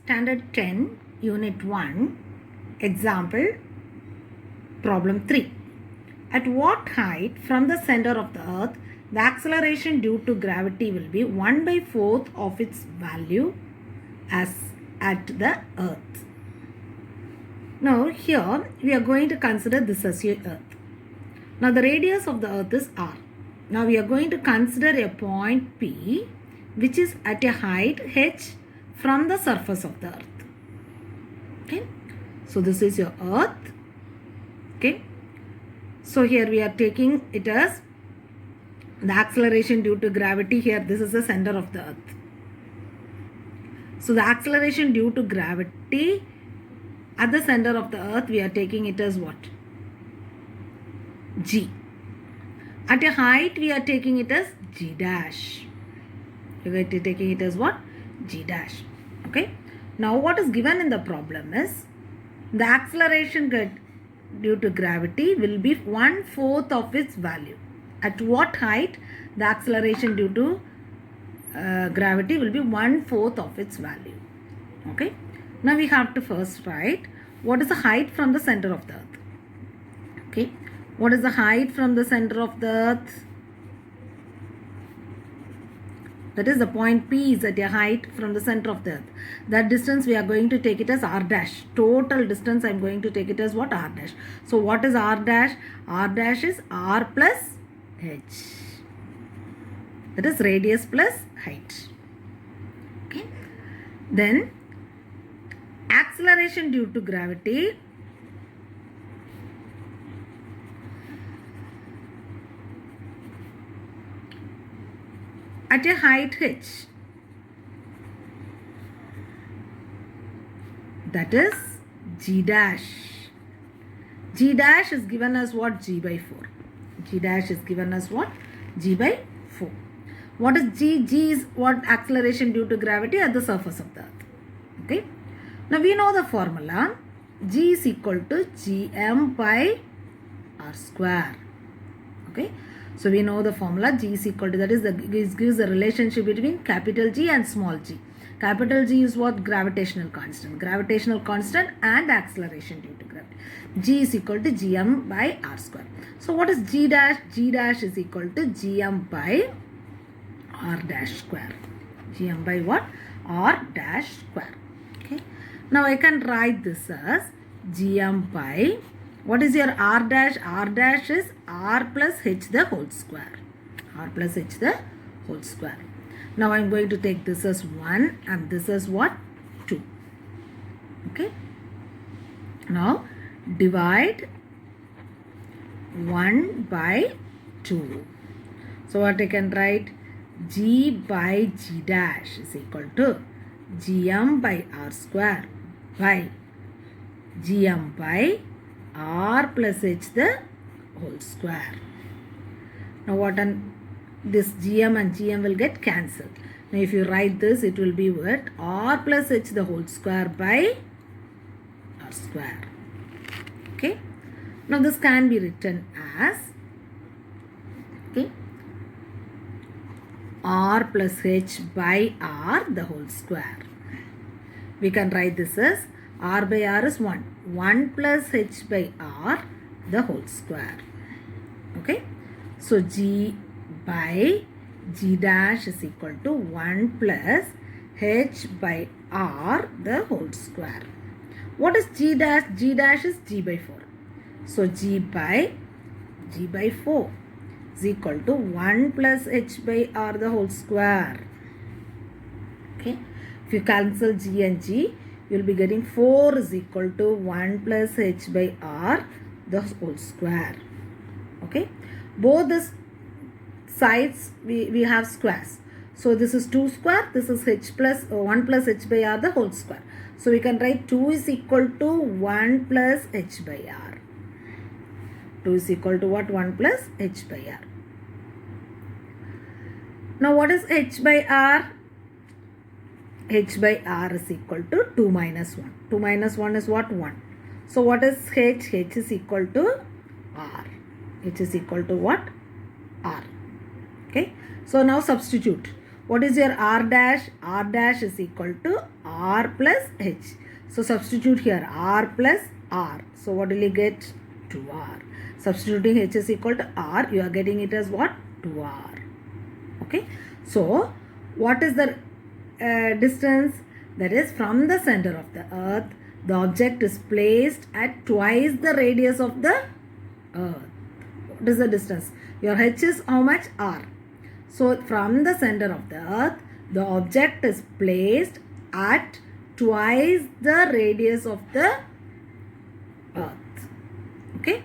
Standard 10, Unit 1, Example, Problem 3. At what height from the center of the earth the acceleration due to gravity will be 1 by 4th of its value as at the earth? Now here we are going to consider this as your earth. Now the radius of the earth is r. Now we are going to consider a point P which is at a height h from the surface of the earth. Okay, so this is your earth. Okay, so here we are taking it as the acceleration due to gravity. Here this is the center of the earth. So the acceleration due to gravity at the center of the earth, we are taking it as what? G. At a height, we are taking it as G dash. We are taking it as what? G dash. Okay. Now what is given in the problem is the acceleration due to gravity will be 1/4 of its value. At what height the acceleration due to gravity will be 1/4 of its value. Okay. Now we have to first write what is the height from the center of the earth. Okay. What is the height from the center of the earth? That is the point P is at a height from the center of the earth. That distance we are going to take it as r dash. Total distance I am going to take it as what? R dash. So what is r dash? R dash is r plus h. That is radius plus height. Okay. Then acceleration due to gravity at a height h, that is g dash. G dash is given as what? G by 4. G dash is given as what? G by 4. What is G? G is what? Acceleration due to gravity at the surface of the earth. Okay. Now we know the formula. G is equal to Gm by r square. Okay. So we know the formula. G is equal to, that is, gives the relationship between capital G and small g. Capital G is what? Gravitational constant. Gravitational constant and acceleration due to gravity. G is equal to Gm by r square. So what is G dash? G dash is equal to Gm by r dash square. Gm by what? R dash square. Okay. Now I can write this as Gm by, what is your r dash? R dash is r plus h the whole square. R plus h the whole square. Now I am going to take this as 1 and this as what? 2. Okay. Now divide 1 by 2. So what I can write? G by G dash is equal to Gm by r square by Gm by r plus h the whole square. Now what this Gm and Gm will get cancelled. Now if you write this, it will be what? R plus h the whole square by r square. Okay. Now this can be written as, okay, r plus h by r the whole square. We can write this as r by r is 1. 1 plus h by r the whole square. Okay. So G by G dash is equal to 1 plus h by r the whole square. What is G dash? G dash is G by 4. So G by 4 is equal to 1 plus h by r the whole square. Okay. If you cancel G and G, you will be getting 4 is equal to 1 plus h by r the whole square. Okay. Both the sides we have squares. So this is 2 square. This is h plus 1 plus h by r the whole square. So we can write 2 is equal to 1 plus h by r. 2 is equal to what? 1 plus h by r. Now what is h by r? H by r is equal to 2 minus 1. 2 minus 1 is what? 1. So what is h? H is equal to r. H is equal to what? R. Okay. So now substitute. What is your r dash? R dash is equal to r plus h. So substitute here r plus r. So what will you get? 2r. Substituting h is equal to r, you are getting it as what? 2r. Okay. So what is the distance? That is, from the center of the earth, the object is placed at twice the radius of the earth. What is the distance? Your h is how much? R. So from the center of the earth, the object is placed at twice the radius of the earth. Okay.